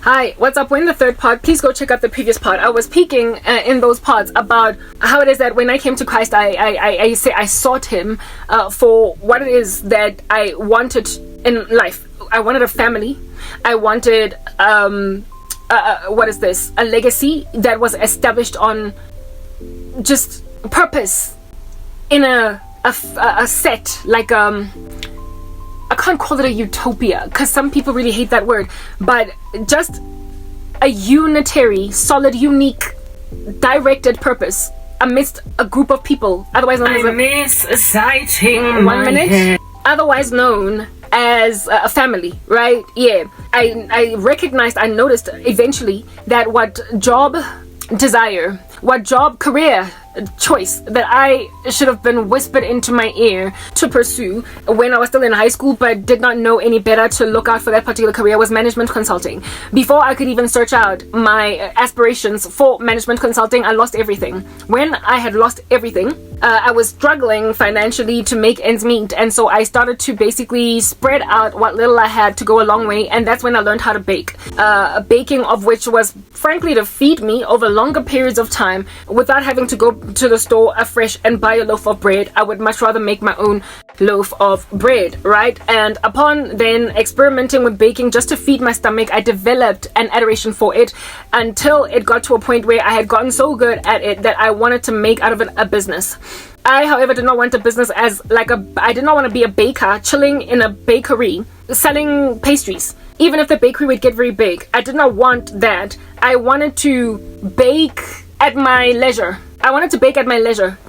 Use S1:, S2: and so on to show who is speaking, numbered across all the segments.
S1: Hi, what's up? We're in the third pod. Please go check out the previous pod. I was speaking in those pods about how it is that when I came to Christ, I sought Him for what it is that I wanted in life. I wanted a family. I wanted a legacy that was established on just purpose in a set, like I can't call it a utopia because some people really hate that word, but just a unitary, solid, unique, directed purpose amidst a group of people, otherwise known otherwise known as a family, right? Yeah, I recognized, I noticed eventually that what job desire, what job career choice that I should have been whispered into my ear to pursue when I was still in high school but did not know any better to look out for that particular career was management consulting. Before I could even search out my aspirations for management consulting, I lost everything. When I had lost everything, I was struggling financially to make ends meet, and so I started to basically spread out what little I had to go a long way, and that's when I learned how to bake. Baking of which was frankly to feed me over longer periods of time without having to go to the store afresh and buy a loaf of bread. I would much rather make my own loaf of bread, right? And upon then experimenting with baking just to feed my stomach, I developed an adoration for it until it got to a point where I had gotten so good at it that I wanted to make out of it a business. I, however, did not want a business as I did not want to be a baker chilling in a bakery selling pastries. Even if the bakery would get very big, I did not want that. I wanted to bake at my leisure.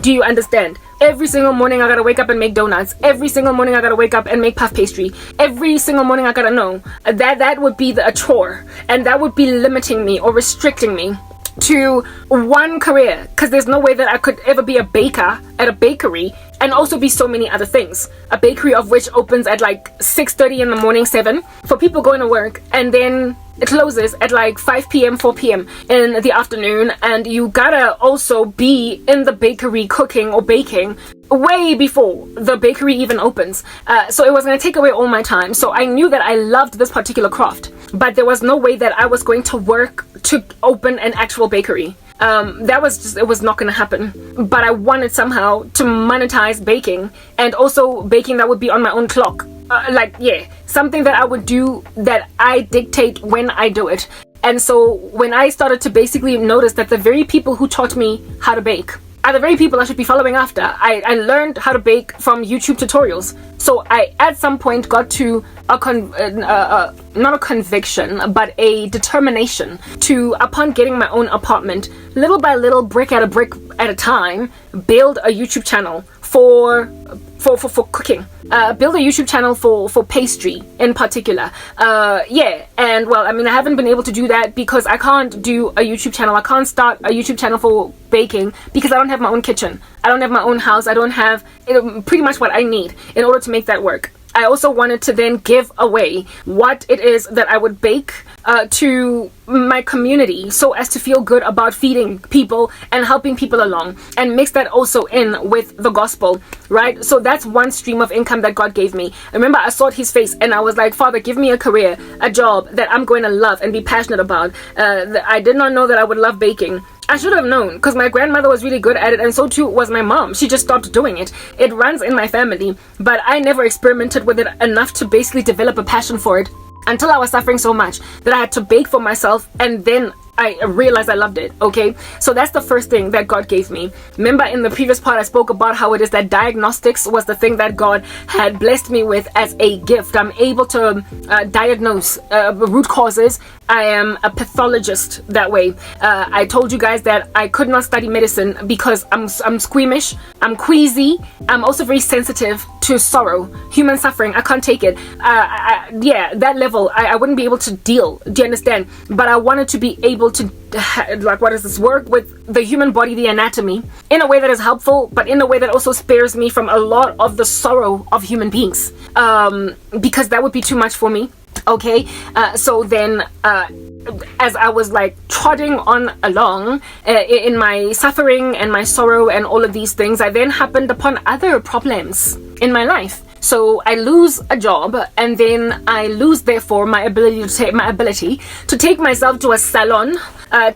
S1: Do you understand? Every single morning I gotta wake up and make donuts. Every single morning I gotta wake up and make puff pastry. Every single morning I gotta know that would be a chore, and that would be limiting me or restricting me to one career, because there's no way that I could ever be a baker at a bakery and also be so many other things. A bakery of which opens at like 6:30 in the morning, 7 for people going to work, and then it closes at like 5 p.m, 4 p.m. in the afternoon, and you gotta also be in the bakery cooking or baking way before the bakery even opens. So it was going to take away all my time. So I knew that I loved this particular craft, but there was no way that I was going to work to open an actual bakery. It was not going to happen. But I wanted somehow to monetize baking, and also baking that would be on my own clock. Something that I would do that I dictate when I do it. And so when I started to basically notice that the very people who taught me how to bake are the very people I should be following after. I learned how to bake from YouTube tutorials. So I at some point got to not a conviction, but a determination to, upon getting my own apartment, little by little, brick at a time, build a YouTube channel for cooking. Build a YouTube channel for pastry in particular. And well, I mean, I haven't been able to do that because I can't do a YouTube channel. I can't start a YouTube channel for baking because I don't have my own kitchen. I don't have my own house. I don't have pretty much what I need in order to make that work. I also wanted to then give away what it is that I would bake to my community, so as to feel good about feeding people and helping people along, and mix that also in with the gospel, right? So that's one stream of income that God gave me. Remember, I sought His face and I was like, Father, give me a career, a job that I'm going to love and be passionate about. I did not know that I would love baking. I should have known, because my grandmother was really good at it, and so too was my mom. She just stopped doing it. It runs in my family, but I never experimented with it enough to basically develop a passion for it until I was suffering so much that I had to bake for myself, and then I realized I loved it. Okay, so that's the first thing that God gave me. Remember, in the previous part I spoke about how it is that diagnostics was the thing that God had blessed me with as a gift. I'm able to diagnose root causes. I am a pathologist that way. I told you guys that I could not study medicine because I'm squeamish, I'm queasy, I'm also very sensitive to sorrow, human suffering. I can't take it. That level I wouldn't be able to deal. Do you understand? But I wanted to be able to work with the human body, the anatomy, in a way that is helpful, but in a way that also spares me from a lot of the sorrow of human beings, because that would be too much for me. Okay, so then as I was like trotting on along in my suffering and my sorrow and all of these things, I then happened upon other problems in my life. So I lose a job, and then I lose therefore my ability to take myself to a salon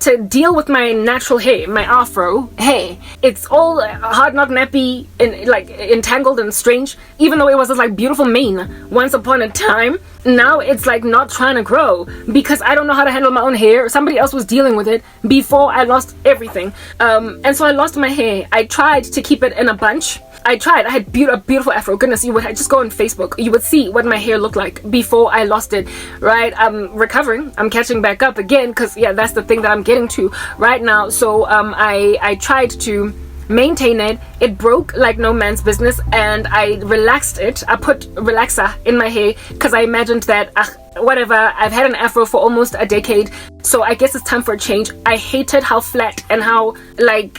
S1: to deal with my natural hair, my afro hair. It's all hard, not nappy, and like entangled and strange. Even though it was this like beautiful mane once upon a time, now it's like not trying to grow because I don't know how to handle my own hair. Somebody else was dealing with it before I lost everything. And so I lost my hair. I tried to keep it in a bunch. I had a beautiful afro. Goodness, you would just go on Facebook, you would see what my hair looked like before I lost it, right? I'm recovering, I'm catching back up again, because yeah, that's the thing that I'm getting to right now. So I tried to maintain it. It broke like no man's business, and I relaxed it. I put relaxer in my hair because I imagined that whatever, I've had an afro for almost a decade, so I guess it's time for a change. I hated how flat and how like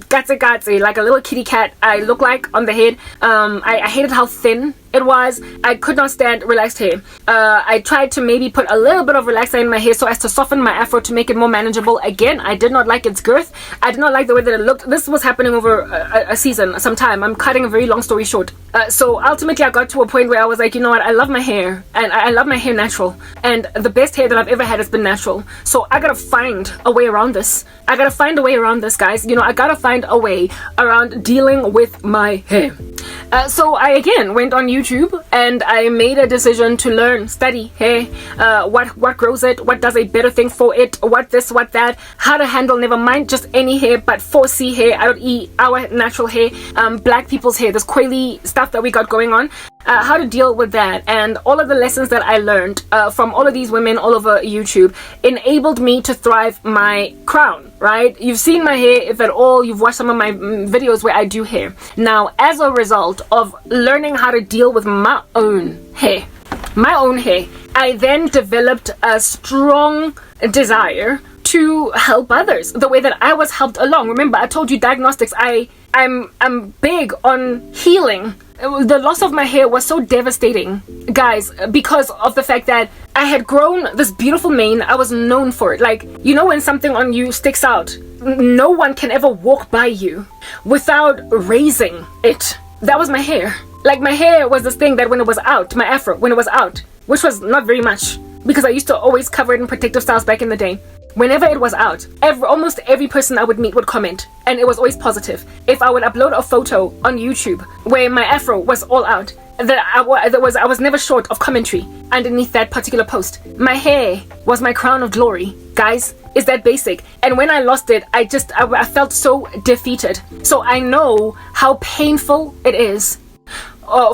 S1: gatsy like a little kitty cat I look like on the head. I hated how thin it was. I could not stand relaxed hair. I tried to maybe put a little bit of relaxer in my hair so as to soften my afro to make it more manageable. Again, I did not like its girth. I did not like the way that it looked. This was happening over a season, some time. I'm cutting a very long story short. So ultimately I got to a point where I was like, you know what, I love my hair, and I love my hair natural, and the best hair that I've ever had has been natural. So I gotta find a way around this. I gotta find a way around this, guys. You know, I gotta find a way around dealing with my hair. So I again went on YouTube and I made a decision to learn, study hair, what grows it, what does a better thing for it, what this, what that, how to handle, never mind just any hair, but 4C hair, i.e. our natural hair, black people's hair, this coily stuff that we got going on, how to deal with that. And all of the lessons that I learned from all of these women all over YouTube enabled me to thrive my crown, right? You've seen my hair, if at all, you've watched some of my videos where I do hair. Now, as a result of learning how to deal with my own hair, I then developed a strong desire to help others the way that I was helped along. Remember, I told you diagnostics, I'm big on healing. The loss of my hair was so devastating, guys, because of the fact that I had grown this beautiful mane. I was known for it. Like, you know when something on you sticks out, no one can ever walk by you without raising it. That was my hair. Like, my hair was this thing that when it was out, my afro, when it was out, which was not very much, because I used to always cover it in protective styles back in the day. Whenever it was out, almost every person I would meet would comment, and it was always positive. If I would upload a photo on YouTube where my afro was all out, I was never short of commentary underneath that particular post. My hair was my crown of glory, guys. Is that basic? And when I lost it, I felt so defeated. So I know how painful it is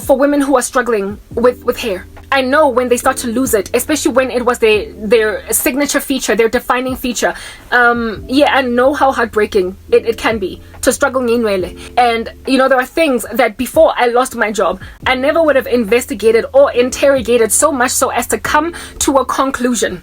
S1: for women who are struggling with hair. I know when they start to lose it, especially when it was their signature feature, their defining feature. I know how heartbreaking it can be to struggle nginwele. And you know, there are things that before I lost my job, I never would have investigated or interrogated so much so as to come to a conclusion.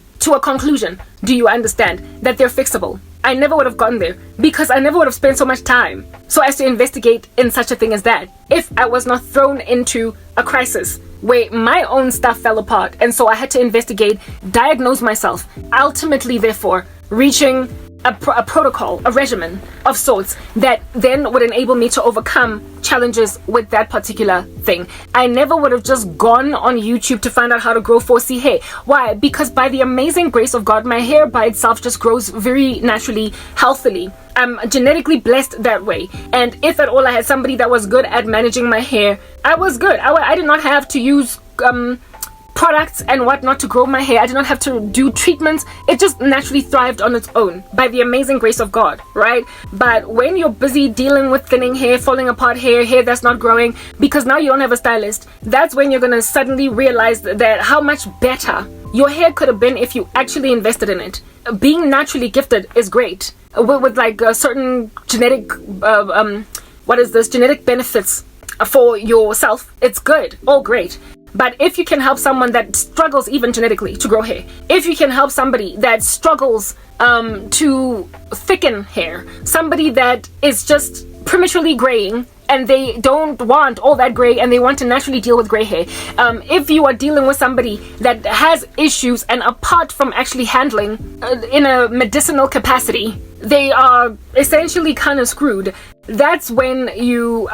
S1: Do you understand that they're fixable? I never would have gone there because I never would have spent so much time so as to investigate in such a thing as that if I was not thrown into a crisis where my own stuff fell apart, and so I had to investigate, diagnose myself, ultimately therefore reaching a protocol, a regimen of sorts that then would enable me to overcome challenges with that particular thing. I never would have just gone on YouTube to find out how to grow 4C hair. Why? Because by the amazing grace of God, my hair by itself just grows very naturally, healthily. I'm genetically blessed that way. And if at all I had somebody that was good at managing my hair, I was good. I did not have to use products and whatnot to grow my hair. I did not have to do treatments. It just naturally thrived on its own by the amazing grace of God, right? But when you're busy dealing with thinning hair, falling apart hair that's not growing, because now you don't have a stylist, that's when you're gonna suddenly realize that how much better your hair could have been if you actually invested in it. Being naturally gifted is great with like certain genetic genetic benefits for yourself. It's good, all great. But if you can help someone that struggles even genetically to grow hair, if you can help somebody that struggles to thicken hair, somebody that is just prematurely graying and they don't want all that gray and they want to naturally deal with gray hair, if you are dealing with somebody that has issues and apart from actually handling in a medicinal capacity, they are essentially kind of screwed, that's when you,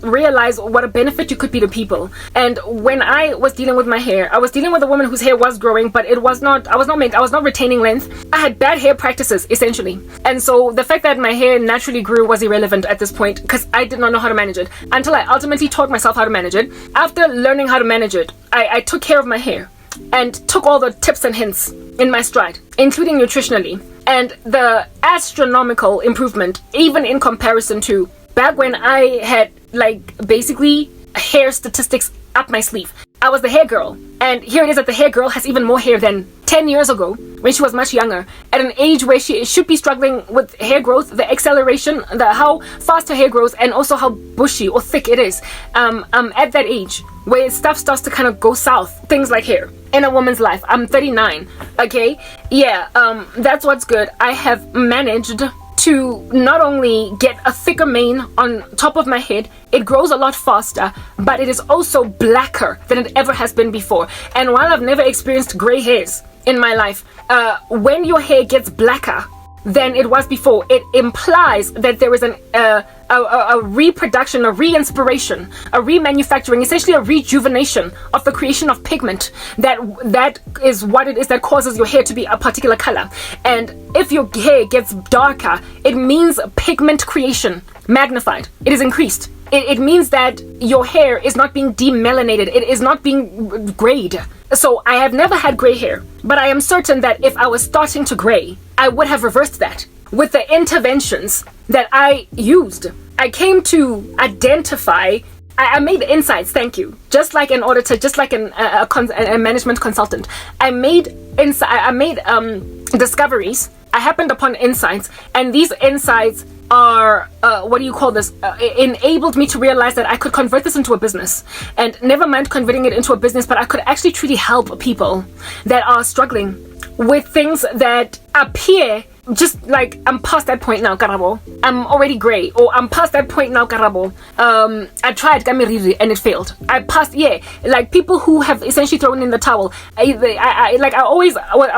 S1: realize what a benefit you could be to people. And when I was dealing with my hair, I was dealing with a woman whose hair was growing, but I was not retaining length. I had bad hair practices, essentially. And so the fact that my hair naturally grew was irrelevant at this point, because I did not know how to manage it until I ultimately taught myself how to manage it. After learning how to manage it, I took care of my hair and took all the tips and hints in my stride, including nutritionally. And the astronomical improvement, even in comparison to back when I had basically hair statistics up my sleeve. I was the hair girl, and here it is that the hair girl has even more hair than 10 years ago when she was much younger, at an age where she should be struggling with hair growth, the acceleration, how fast her hair grows, and also how bushy or thick it is. At that age where stuff starts to kind of go south, things like hair in a woman's life. I'm 39, okay? Yeah, that's what's good. I have managed to not only get a thicker mane on top of my head, it grows a lot faster, but it is also blacker than it ever has been before. And while I've never experienced gray hairs in my life, when your hair gets blacker than it was before, it implies that there is a reproduction, a re-inspiration, a remanufacturing, essentially a rejuvenation of the creation of pigment. That is what it is that causes your hair to be a particular color. And if your hair gets darker, it means pigment creation magnified. It is increased. It means that your hair is not being demelanated. It is not being grayed. So I have never had gray hair, but I am certain that if I was starting to gray, I would have reversed that with the interventions that I used. I came to identify, I made insights, thank you. Just like an auditor, just like a management consultant. I made discoveries. I happened upon insights, and these insights are enabled me to realize that I could convert this into a business. And never mind converting it into a business, but I could actually truly help people that are struggling with things that appear just like, I'm past that point now, karabo. I'm already gray, or I'm past that point now, karabo. I tried gamiriri and it failed. I passed, like people who have essentially thrown in the towel. I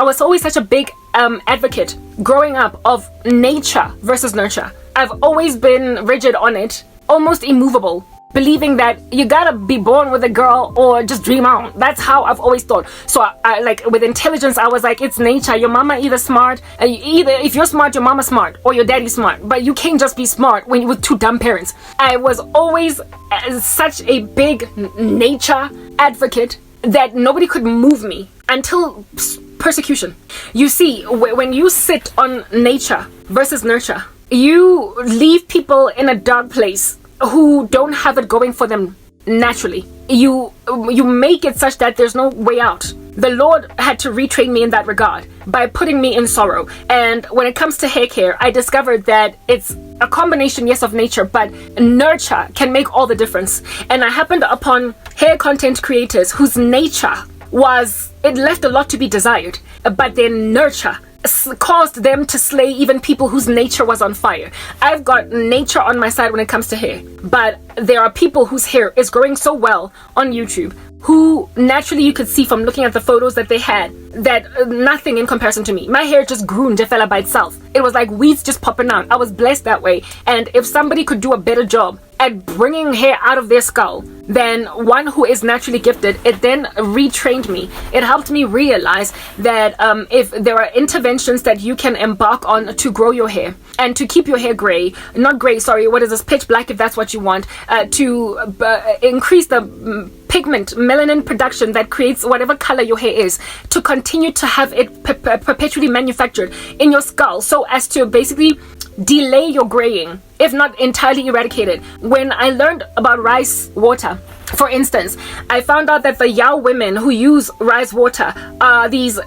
S1: was always such a big advocate growing up of nature versus nurture. I've always been rigid on it, almost immovable, believing that you gotta be born with a girl or just dream on. That's how I've always thought. So I like with intelligence, I was like, it's nature. Your mama either smart, either if you're smart, your mama's smart or your daddy's smart. But you can't just be smart when you're with two dumb parents. I was always such a big nature advocate that nobody could move me until persecution. You see, when you sit on nature versus nurture, you leave people in a dark place who don't have it going for them naturally. You make it such that there's no way out. The Lord had to retrain me in that regard by putting me in sorrow. And when it comes to hair care, I discovered that it's a combination, yes, of nature, but nurture can make all the difference. And I happened upon hair content creators whose nature it left a lot to be desired, but their nurture caused them to slay even people whose nature was on fire. I've got nature on my side when it comes to hair, but there are people whose hair is growing so well on YouTube who naturally you could see from looking at the photos that they had that nothing in comparison to me. My hair just grew and developed by itself. It was like weeds just popping out. I was blessed that way. And if somebody could do a better job at bringing hair out of their skull than one who is naturally gifted, it then retrained me. It helped me realize that if there are interventions that you can embark on to grow your hair and to keep your hair pitch black if that's what you want, to increase the pigment, melanin production that creates whatever color your hair is, to continue to have it perpetually manufactured in your skull so as to basically delay your graying, if not entirely eradicate it. When I learned about rice water, for instance, I found out that the Yao women who use rice water are this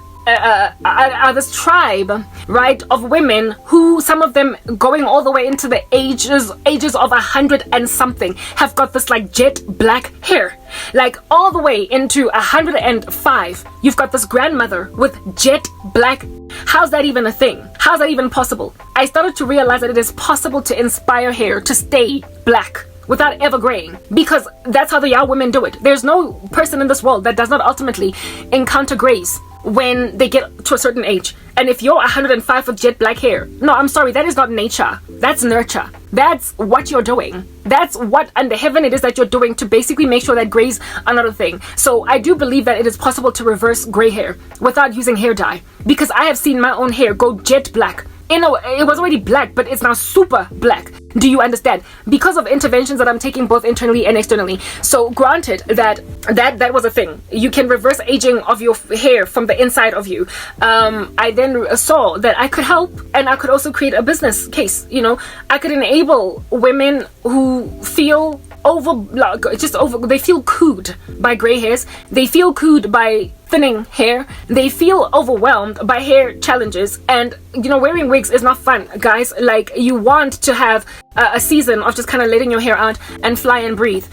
S1: tribe, right, of women who, some of them going all the way into the ages of 100 and something, have got this like jet black hair, like all the way into 105. You've got this grandmother with jet black. How's that even a thing? How's that even possible? I started to realize that it is possible to inspire hair to stay black without ever graying, because that's how the Yao women do it. There's no person in this world that does not ultimately encounter grays when they get to a certain age. And if you're 105 with jet black hair, no, I'm sorry, that is not nature. That's nurture. That's what you're doing. That's what under heaven it is that you're doing to basically make sure that grays are not a thing. So I do believe that it is possible to reverse gray hair without using hair dye, because I have seen my own hair go jet black. It was already black, but it's now super black. Do you understand? Because of interventions that I'm taking both internally and externally. So granted that was a thing. You can reverse aging of your hair from the inside of you. I then saw that I could help, and I could also create a business case. You know, I could enable women who feel they feel cooed by gray hairs. They feel cooed by thinning hair. They feel overwhelmed by hair challenges. And you know, wearing wigs is not fun, guys. Like, you want to have a season of just kind of letting your hair out and fly and breathe.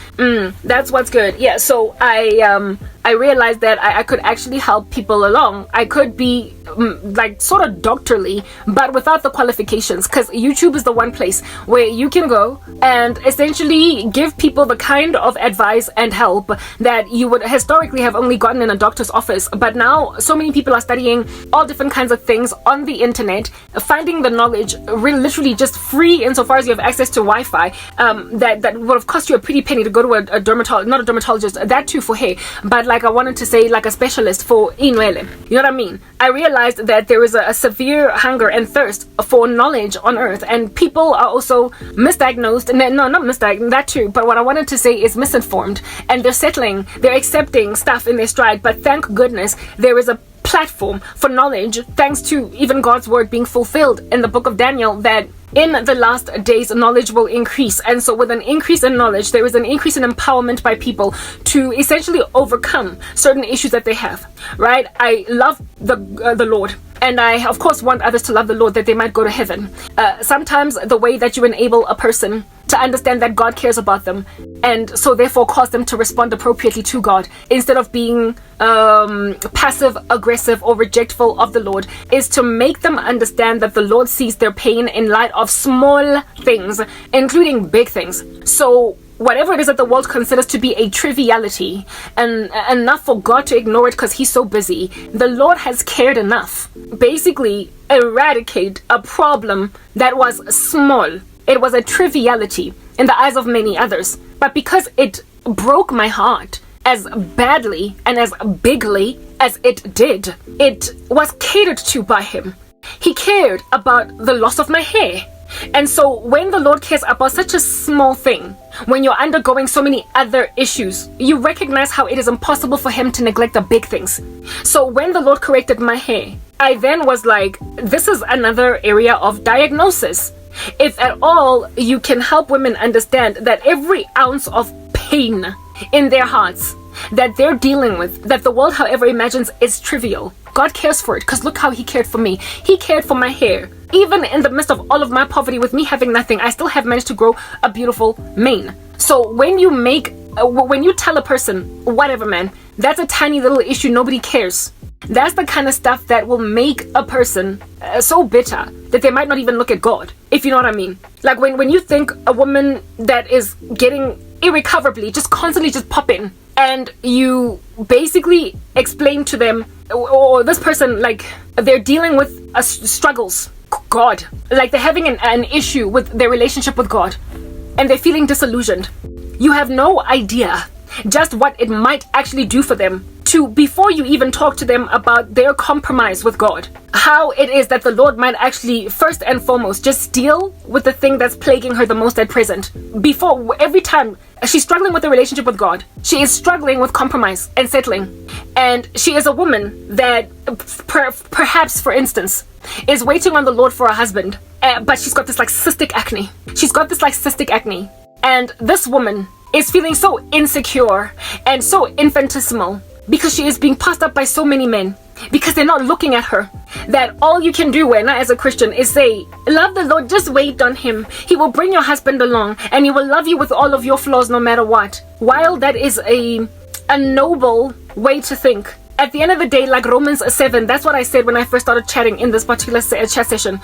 S1: That's what's good. Yeah, so I realized that I could actually help people along. I could be like sort of doctorly, but without the qualifications, because YouTube is the one place where you can go and essentially give people the kind of advice and help that you would historically have only gotten in a doctor's office. But now so many people are studying all different kinds of things on the internet, finding the knowledge literally just free insofar as you have access to Wi-Fi. That would have cost you a pretty penny to go to a dermatologist, not a dermatologist, that too for hair, but like I wanted to say, like a specialist for inwele. You know what I mean? I realized that there is a severe hunger and thirst for knowledge on earth, and people are also misdiagnosed. No, not misdiagnosed, that too, but what I wanted to say is misinformed, and they're accepting stuff in their stride. But thank goodness there is a platform for knowledge, thanks to even God's word being fulfilled in the book of Daniel, that in the last days knowledge will increase. And so with an increase in knowledge, there is an increase in empowerment by people to essentially overcome certain issues that they have, right? I love the Lord, and I of course want others to love the Lord, that they might go to heaven. Sometimes the way that you enable a person to understand that God cares about them, and so therefore cause them to respond appropriately to God, instead of being passive, aggressive, or rejectful of the Lord, is to make them understand that the Lord sees their pain in light of small things, including big things. So whatever it is that the world considers to be a triviality, and enough for God to ignore it because he's so busy, the Lord has cared enough. Basically, eradicate a problem that was small. It was a triviality in the eyes of many others, but because it broke my heart as badly and as bigly as it did, it was catered to by him. He cared about the loss of my hair. And so when the Lord cares about such a small thing, when you're undergoing so many other issues, you recognize how it is impossible for him to neglect the big things. So when the Lord corrected my hair, I then was like, this is another area of diagnosis. If at all you can help women understand that every ounce of pain in their hearts that they're dealing with, that the world however imagines is trivial, God cares for it, because look how he cared for me. He cared for my hair. Even in the midst of all of my poverty, with me having nothing, I still have managed to grow a beautiful mane. So when you tell a person, whatever man, that's a tiny little issue, nobody cares. That's the kind of stuff that will make a person so bitter that they might not even look at God, if you know what I mean. Like when you think a woman that is getting irrecoverably just constantly just popping, and you basically explain to them, or this person, like they're dealing with struggles, God, like they're having an issue with their relationship with God, and they're feeling disillusioned. You have no idea just what it might actually do for them before you even talk to them about their compromise with God, how it is that the Lord might actually first and foremost just deal with the thing that's plaguing her the most at present. Before, every time she's struggling with a relationship with God, she is struggling with compromise and settling. And she is a woman that perhaps, for instance, is waiting on the Lord for a husband, but she's got this like cystic acne. And this woman is feeling so insecure and so infinitesimal because she is being passed up by so many men, because they're not looking at her, that all you can do as a Christian is say, love the Lord, just wait on him. He will bring your husband along and he will love you with all of your flaws no matter what. While that is a noble way to think, At the end of the day, like Romans 7, that's what I said when I first started chatting in this particular chat session.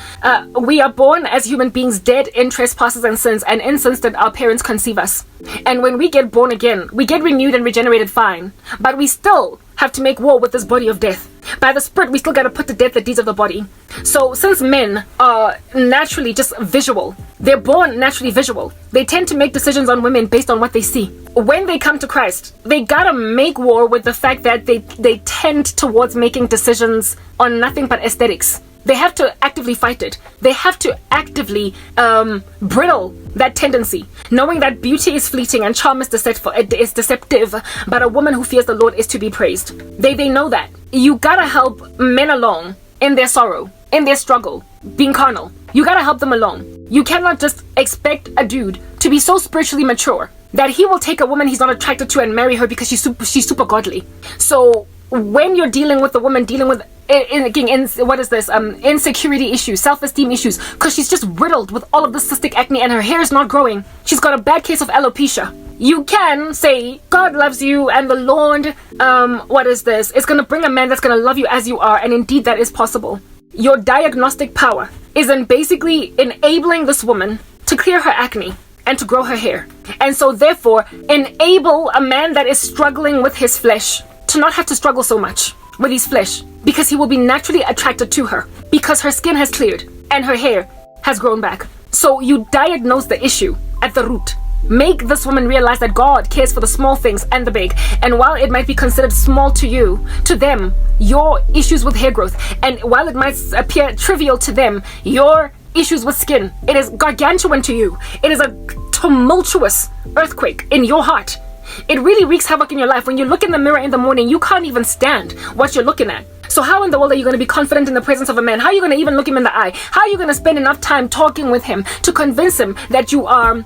S1: We are born as human beings dead in trespasses and sins, and in sins that our parents conceive us. And when we get born again, we get renewed and regenerated fine. But we still have to make war with this body of death. By the Spirit, we still got to put to death the deeds of the body. So since men are naturally just visual, they're born naturally visual, they tend to make decisions on women based on what they see. When they come to Christ, they got to make war with the fact that they tend towards making decisions on nothing but aesthetics. They have to actively fight it. They have to actively brittle that tendency, knowing that beauty is fleeting and charm is deceptive, but a woman who fears the Lord is to be praised. They know that. You gotta help men along in their sorrow, in their struggle, being carnal. You gotta help them along. You cannot just expect a dude to be so spiritually mature that he will take a woman he's not attracted to and marry her because she's super godly. So when you're dealing with a woman dealing with insecurity issues, self-esteem issues, because she's just riddled with all of the cystic acne and her hair is not growing, she's got a bad case of alopecia, you can say God loves you and the Lord is going to bring a man that's going to love you as you are, and indeed that is possible. Your diagnostic power is in basically enabling this woman to clear her acne and to grow her hair, and so therefore enable a man that is struggling with his flesh to not have to struggle so much with his flesh, because he will be naturally attracted to her because her skin has cleared and her hair has grown back. So you diagnose the issue at the root. Make this woman realize that God cares for the small things and the big, and while it might be considered small to you, to them, your issues with hair growth, and while it might appear trivial to them, your issues with skin, it is gargantuan to you. It is a tumultuous earthquake in your heart. It really wreaks havoc in your life. When you look in the mirror in the morning, you can't even stand what you're looking at. So how in the world are you going to be confident in the presence of a man? How are you going to even look him in the eye? How are you going to spend enough time talking with him to convince him that you are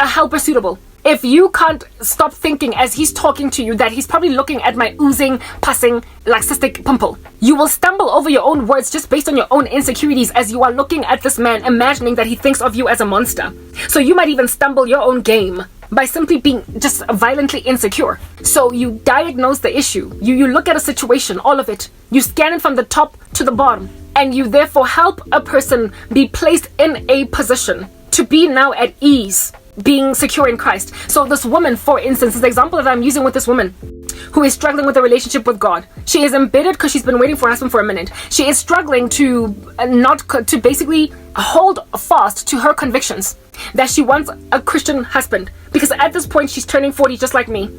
S1: a helper suitable? If you can't stop thinking as he's talking to you that he's probably looking at my oozing, passing, like cystic pimple, you will stumble over your own words just based on your own insecurities as you are looking at this man, imagining that he thinks of you as a monster. So you might even stumble your own game by simply being just violently insecure. So you diagnose the issue. You look at a situation, all of it. You scan it from the top to the bottom. And you therefore help a person be placed in a position to be now at ease, being secure in Christ. So this woman, for instance, is the example that I'm using with this woman who is struggling with a relationship with God. She is embittered because she's been waiting for her husband for a minute. She is struggling to basically hold fast to her convictions that she wants a Christian husband, because at this point she's turning 40 just like me,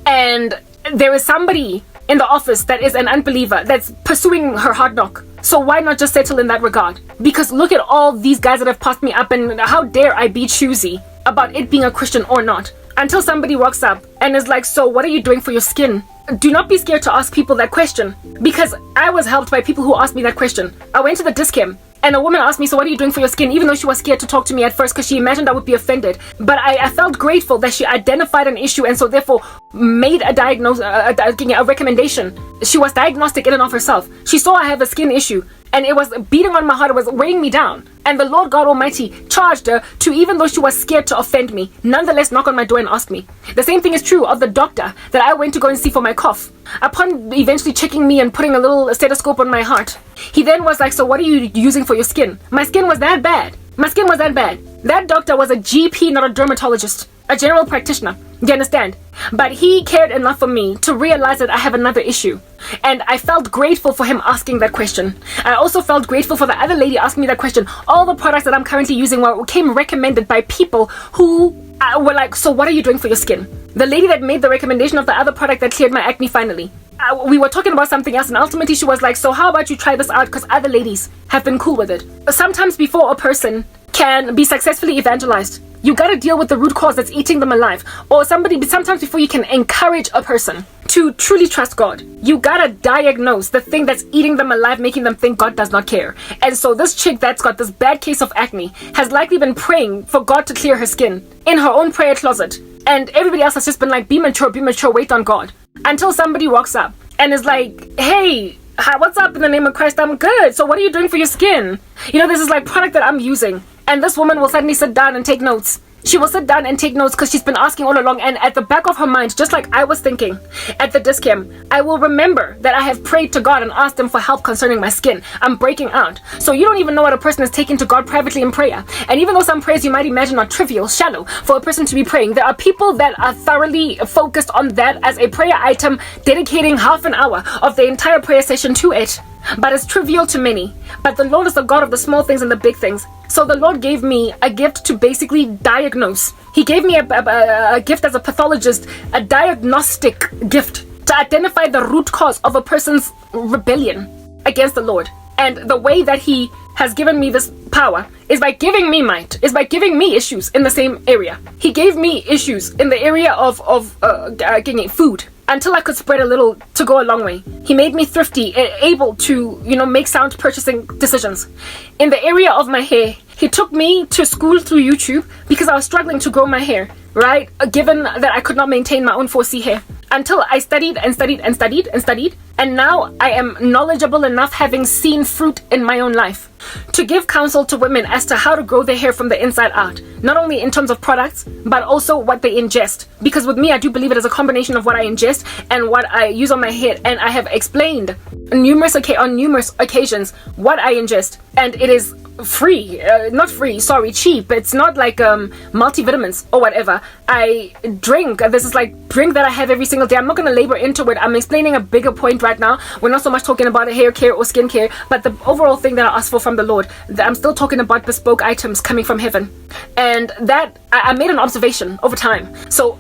S1: and there is somebody in the office that is an unbeliever that's pursuing her hard knock. So why not just settle in that regard? Because look at all these guys that have passed me up, and how dare I be choosy about it being a Christian or not, until somebody walks up and is like, so what are you doing for your skin? Do not be scared to ask people that question, because I was helped by people who asked me that question. I went to the discount and a woman asked me, so what are you doing for your skin? Even though she was scared to talk to me at first because she imagined I would be offended. But I felt grateful that she identified an issue and so therefore made a diagnosis, a recommendation. She was diagnostic in and of herself. She saw I have a skin issue and it was beating on my heart. It was weighing me down. And the Lord God Almighty charged her to, even though she was scared to offend me, nonetheless knock on my door and ask me. The same thing is true of the doctor that I went to go and see for my cough. Upon eventually checking me and putting a little stethoscope on my heart, he then was like, so what are you using for your skin? My skin was that bad. My skin was that bad. That doctor was a GP, not a dermatologist, a general practitioner. You understand? But he cared enough for me to realize that I have another issue. And I felt grateful for him asking that question. I also felt grateful for the other lady asking me that question. All the products that I'm currently using came recommended by people who were like, so what are you doing for your skin? The lady that made the recommendation of the other product that cleared my acne finally. We were talking about something else, and ultimately she was like, so how about you try this out, because other ladies have been cool with it. Sometimes before a person can be successfully evangelized, you gotta deal with the root cause that's eating them alive. Or sometimes before you can encourage a person to truly trust God, you gotta diagnose the thing that's eating them alive, making them think God does not care. And so this chick that's got this bad case of acne has likely been praying for God to clear her skin in her own prayer closet. And everybody else has just been like, be mature, wait on God. Until somebody walks up and is like, hey, hi, what's up? In the name of Christ, I'm good. So what are you doing for your skin? You know, this is like product that I'm using. And this woman will suddenly sit down and take notes She will sit down and take notes because she's been asking all along, and at the back of her mind, just like I was thinking at the discam, I will remember that I have prayed to God and asked him for help concerning my skin. I'm breaking out. So you don't even know what a person is taking to God privately in prayer. And even though some prayers you might imagine are trivial, shallow for a person to be praying, there are people that are thoroughly focused on that as a prayer item, dedicating half an hour of the entire prayer session to it. But it's trivial to many. But the Lord is the God of the small things and the big things. So the Lord gave me a gift to basically diagnose. He gave me a gift as a pathologist, a diagnostic gift to identify the root cause of a person's rebellion against the Lord. And the way that he has given me this power is by giving me might, is by giving me issues in the same area. He gave me issues in the area of getting food, until I could spread a little to go a long way. He made me thrifty, able to, make sound purchasing decisions. In the area of my hair, he took me to school through YouTube because I was struggling to grow my hair, right? Given that I could not maintain my own 4C hair. Until I studied and studied and studied and studied. And now I am knowledgeable enough, having seen fruit in my own life, to give counsel to women as to how to grow their hair from the inside out. Not only in terms of products, but also what they ingest. Because with me, I do believe it is a combination of what I ingest and what I use on my head. And I have explained on numerous occasions what I ingest. And it is cheap. It's not like multivitamins or whatever. I drink. This is like drink that I have every single day. I'm not going to labor into it. I'm explaining a bigger point right now. We're not so much talking about hair care or skin care, but the overall thing that I asked for from the Lord. I'm still talking about bespoke items coming from heaven. And that I made an observation over time. So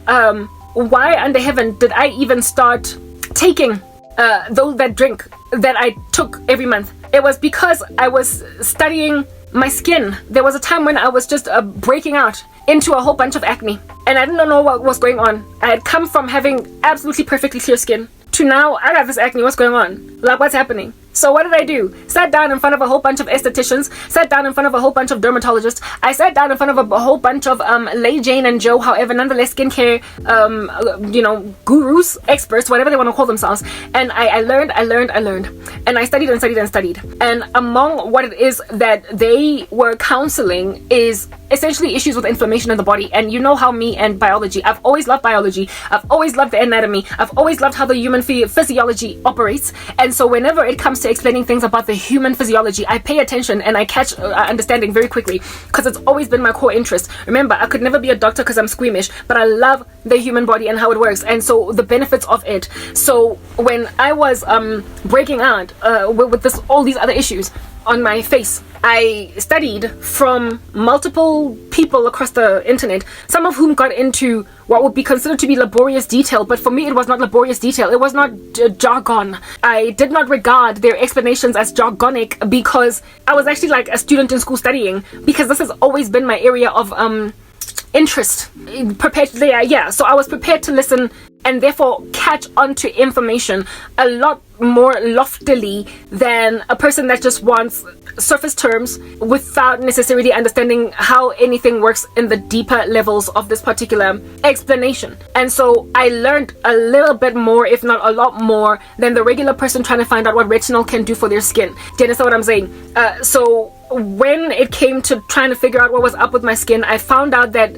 S1: why under heaven did I even start taking that drink that I took every month? It was because I was studying my skin. There was a time when I was just breaking out into a whole bunch of acne, and I didn't know what was going on. I had come from having absolutely perfectly clear skin to now I got this acne. What's going on? Like, what's happening? So what did I do? Sat down in front of a whole bunch of estheticians, sat down in front of a whole bunch of dermatologists. I sat down in front of a whole bunch of Lay Jane and Joe, however, nonetheless, skincare, gurus, experts, whatever they want to call themselves. And I learned. And I studied and studied and studied. And among what it is that they were counseling is essentially issues with inflammation in the body. And you know how me and biology, I've always loved biology. I've always loved the anatomy. I've always loved how the human physiology operates. And so whenever it comes to explaining things about the human physiology, I pay attention and I catch understanding very quickly, because it's always been my core interest. Remember, I could never be a doctor because I'm squeamish, but I love the human body and how it works, and so the benefits of it. So when I was breaking out with all these other issues on my face, I studied from multiple people across the internet, some of whom got into what would be considered to be laborious detail, but for me it was not laborious detail. It was not jargon. I did not regard their explanations as jargonic because I was actually like a student in school studying, because this has always been my area of interest. So I was prepared to listen and therefore catch on to information a lot more loftily than a person that just wants surface terms without necessarily understanding how anything works in the deeper levels of this particular explanation. And so I learned a little bit more, if not a lot more, than the regular person trying to find out what retinol can do for their skin. Do you understand what I'm saying? So when it came to trying to figure out what was up with my skin, I found out that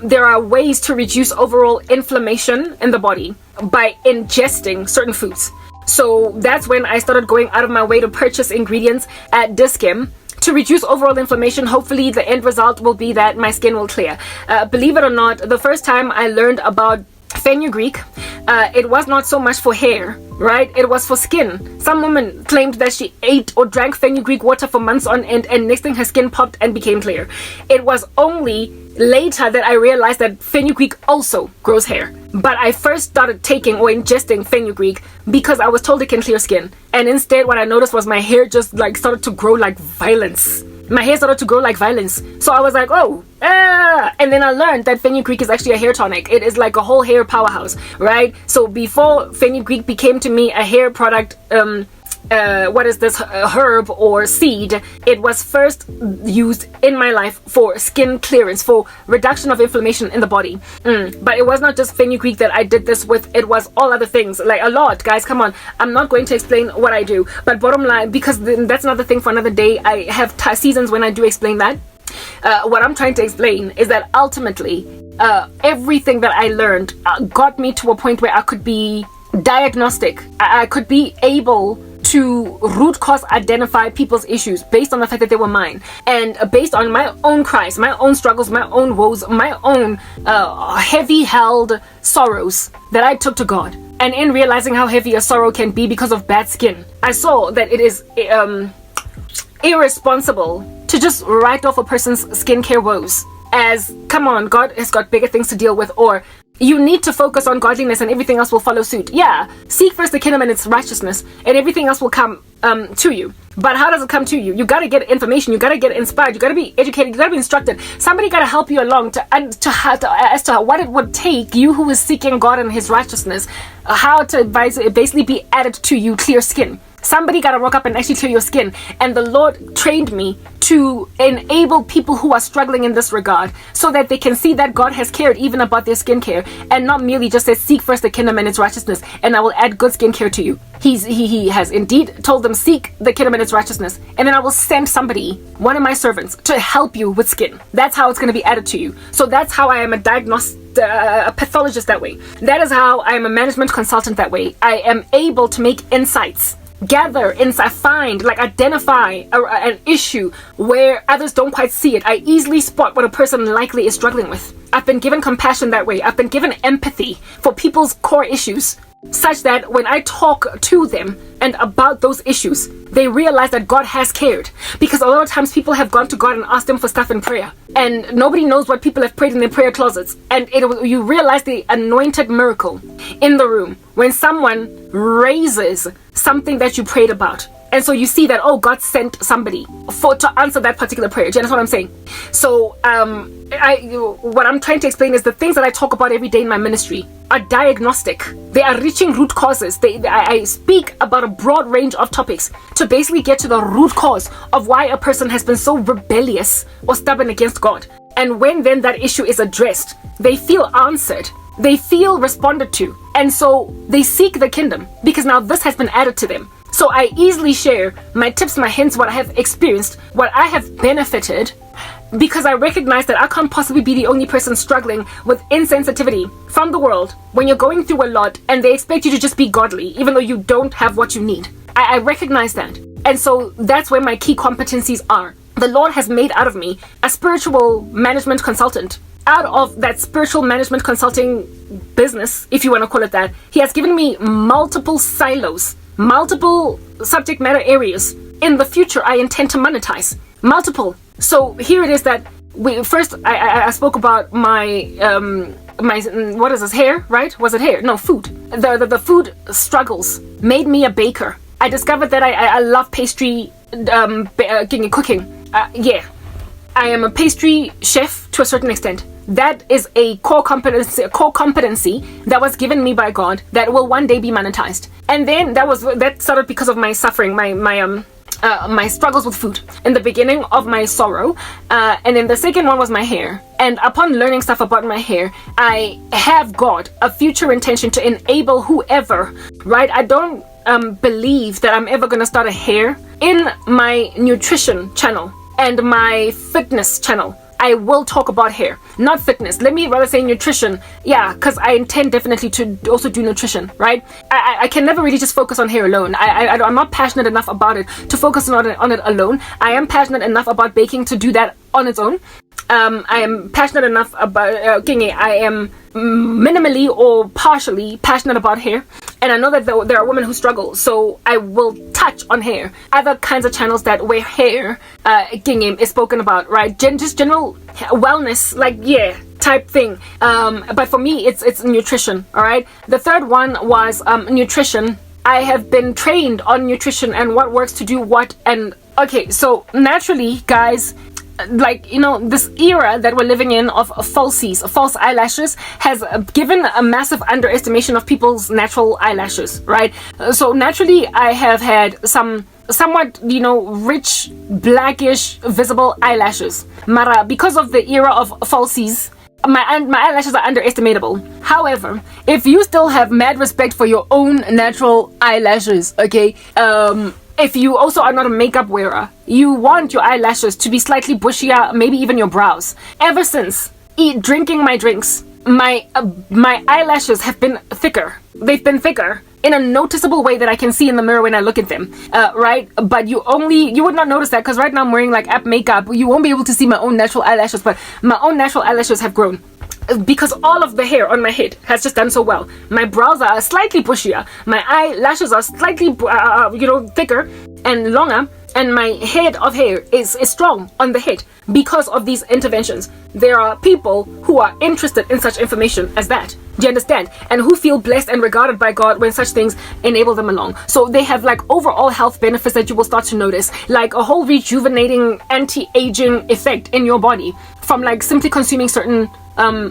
S1: there are ways to reduce overall inflammation in the body by ingesting certain foods. So that's when I started going out of my way to purchase ingredients at Discam to reduce overall inflammation. Hopefully the end result will be that my skin will clear. Believe it or not, the first time I learned about fenugreek, it was not so much for hair, right? It was for skin. Some woman claimed that she ate or drank fenugreek water for months on end, and next thing her skin popped and became clear. It was only later that I realized that fenugreek also grows hair. But I first started taking or ingesting fenugreek because I was told it can clear skin. And instead what I noticed was my hair just like started to grow like violence. My hair started to grow like violence. So I was like, and then I learned that fenugreek is actually a hair tonic. It is like a whole hair powerhouse, right? So before fenugreek became to me a hair product, herb or seed, it was first used in my life for skin clearance, for reduction of inflammation in the body. But it was not just fenugreek that I did this with, it was all other things, like a lot, guys, come on. I'm not going to explain what I do, but bottom line, because that's another thing for another day, I have seasons when I do explain that. what I'm trying to explain is that ultimately, everything that I learned got me to a point where I could be diagnostic. I could be able to root cause identify people's issues based on the fact that they were mine, and based on my own cries, my own struggles, my own woes, my own heavy held sorrows that I took to God. And in realizing how heavy a sorrow can be because of bad skin, I saw that it is irresponsible to just write off a person's skincare woes as, come on, God has got bigger things to deal with, or you need to focus on godliness and everything else will follow suit. Yeah, seek first the kingdom and its righteousness, and everything else will come to you. But how does it come to you? You gotta get information, you gotta get inspired, you gotta be educated, you gotta be instructed. Somebody gotta help you along as to what it would take, you who is seeking God and His righteousness, how to basically be added to you clear skin. Somebody got to rock up and actually clear your skin. And the Lord trained me to enable people who are struggling in this regard so that they can see that God has cared even about their skincare and not merely just says, seek first the kingdom and its righteousness and I will add good skincare to you. He has indeed told them, seek the kingdom and its righteousness, and then I will send somebody, one of my servants, to help you with skin. That's how it's going to be added to you. So that's how I am a a pathologist that way. That is how I am a management consultant that way. I am able to make insights, gather insight, find, identify an issue where others don't quite see it. I easily spot what a person likely is struggling with. I've been given compassion that way. I've been given empathy for people's core issues, such that when I talk to them and about those issues, they realize that God has cared. Because a lot of times people have gone to God and asked Him for stuff in prayer, and nobody knows what people have prayed in their prayer closets. And you realize the anointed miracle in the room when someone raises something that you prayed about. And so you see that, oh, God sent somebody to answer that particular prayer. Do you understand what I'm saying? So what I'm trying to explain is the things that I talk about every day in my ministry are diagnostic. They are reaching root causes. I speak about a broad range of topics to basically get to the root cause of why a person has been so rebellious or stubborn against God. And when then that issue is addressed, they feel answered. They feel responded to. And so they seek the kingdom because now this has been added to them. So I easily share my tips, my hints, what I have experienced, what I have benefited, because I recognize that I can't possibly be the only person struggling with insensitivity from the world when you're going through a lot and they expect you to just be godly, even though you don't have what you need. I recognize that. And so that's where my key competencies are. The Lord has made out of me a spiritual management consultant. Out of that spiritual management consulting business, if you want to call it that, He has given me multiple silos, multiple subject matter areas. In the future, I intend to monetize multiple. So here it is that I spoke about my what is this, hair, right? Was it hair? No, food. The food struggles made me a baker. I discovered that I love pastry cooking. Yeah, I am a pastry chef to a certain extent. That is a core competency that was given me by God that will one day be monetized. And then that started because of my suffering, my struggles with food in the beginning of my sorrow, and then the second one was my hair. And upon learning stuff about my hair, I have got a future intention to enable whoever, right? I don't believe that I'm ever gonna start a hair in my nutrition channel and my fitness channel. I will talk about hair, not fitness. Let me rather say nutrition. Yeah, because I intend definitely to also do nutrition, right? I can never really just focus on hair alone. I'm not passionate enough about it to focus on it alone. I am passionate enough about baking to do that on its own. I am passionate enough about I am minimally or partially passionate about hair, and I know that there are women who struggle, so I will touch on hair. Other kinds of channels that where hair is spoken about, right? Just general wellness, type thing. But for me, it's nutrition. All right. The third one was nutrition. I have been trained on nutrition and what works to do what. And okay, so naturally, guys, this era that we're living in of false eyelashes has given a massive underestimation of people's natural eyelashes, right? So naturally, I have had some somewhat, rich, blackish, visible eyelashes. Mara, because of the era of falsies, my eyelashes are underestimatable. However, if you still have mad respect for your own natural eyelashes, okay, If you also are not a makeup wearer, you want your eyelashes to be slightly bushier, maybe even your brows. Ever since drinking my drinks, my eyelashes have been thicker. They've been thicker in a noticeable way that I can see in the mirror when I look at them, right? But you would not notice that because right now I'm wearing like app makeup. You won't be able to see my own natural eyelashes, but my own natural eyelashes have grown because all of the hair on my head has just done so well. My brows are slightly bushier. My eyelashes are slightly, thicker and longer. And my head of hair is strong on the head because of these interventions. There are people who are interested in such information as that. Do you understand? And who feel blessed and regarded by God when such things enable them along. So they have like overall health benefits that you will start to notice, like a whole rejuvenating anti-aging effect in your body from like simply consuming certain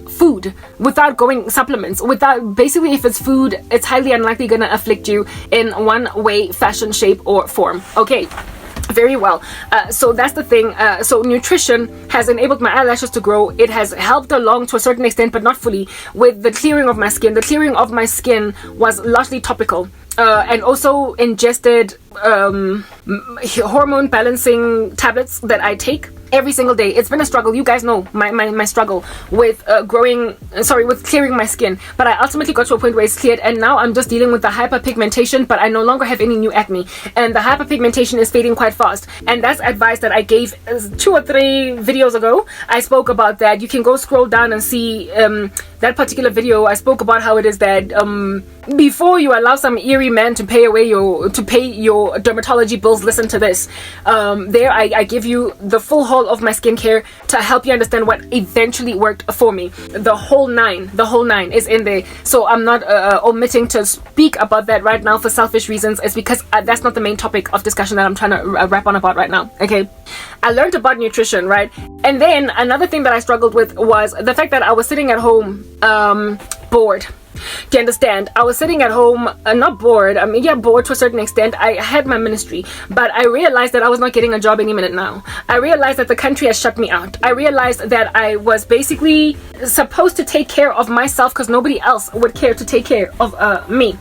S1: food without going supplements, without basically, if it's food, it's highly unlikely gonna afflict you in one way, fashion, shape, or form. Okay. Very well. So that's the thing. So nutrition has enabled my eyelashes to grow. It has helped along to a certain extent, but not fully, with the clearing of my skin. The clearing of my skin was largely topical. And also ingested hormone balancing tablets that I take every single day. It's been a struggle. You guys know my struggle with with clearing my skin. But I ultimately got to a point where it's cleared, and now I'm just dealing with the hyperpigmentation, but I no longer have any new acne. And the hyperpigmentation is fading quite fast. And that's advice that I gave 2 or 3 videos ago. I spoke about that. You can go scroll down and see that particular video. I spoke about how it is that before you allow some eerie man to pay your dermatology bills, listen to this. There I give you the full haul of my skincare to help you understand what eventually worked for me. The whole nine is in there. So I'm not omitting to speak about that right now for selfish reasons. It's because that's not the main topic of discussion that I'm trying to wrap on about right now. Okay, I learned about nutrition, right? And then another thing that I struggled with was the fact that I was sitting at home bored. Do you understand? I was sitting at home, not bored. I mean, yeah, bored to a certain extent. I had my ministry, but I realized that I was not getting a job any minute now. I realized that the country has shut me out. I realized that I was basically supposed to take care of myself because nobody else would care to take care of me.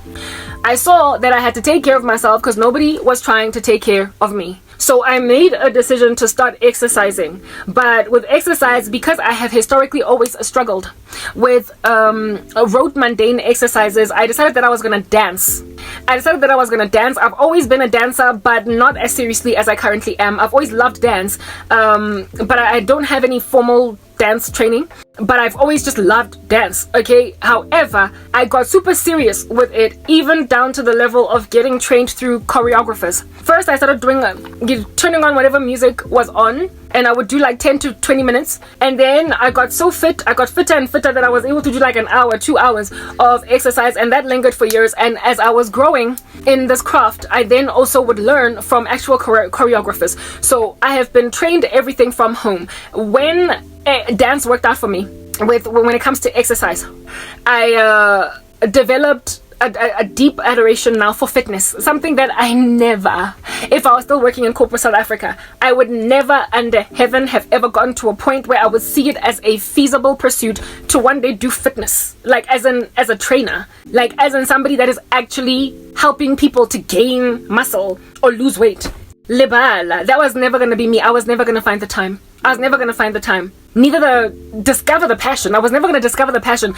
S1: I saw that I had to take care of myself because nobody was trying to take care of me. So I made a decision to start exercising. But with exercise, because I have historically always struggled with rote mundane exercises, I decided that I was going to dance. I've always been a dancer, but not as seriously as I currently am. I've always loved dance, but I don't have any formal dance training, but I've always just loved dance. Okay, however, I got super serious with it, even down to the level of getting trained through choreographers. First I started turning on whatever music was on, and I would do like 10 to 20 minutes, and then I got so fit, I got fitter and fitter that I was able to do like an hour, 2 hours of exercise, and that lingered for years. And as I was growing in this craft, I then also would learn from actual choreographers. So I have been trained everything from home. When dance worked out for me when it comes to exercise, I developed a deep adoration now for fitness, something that I never, if I was still working in corporate South Africa, I would never under heaven have ever gotten to a point where I would see it as a feasible pursuit to one day do fitness, like as a trainer, like as in somebody that is actually helping people to gain muscle or lose weight. Libala, that was never going to be me. I was never going to find the time. Neither to discover the passion. I was never going to discover the passion.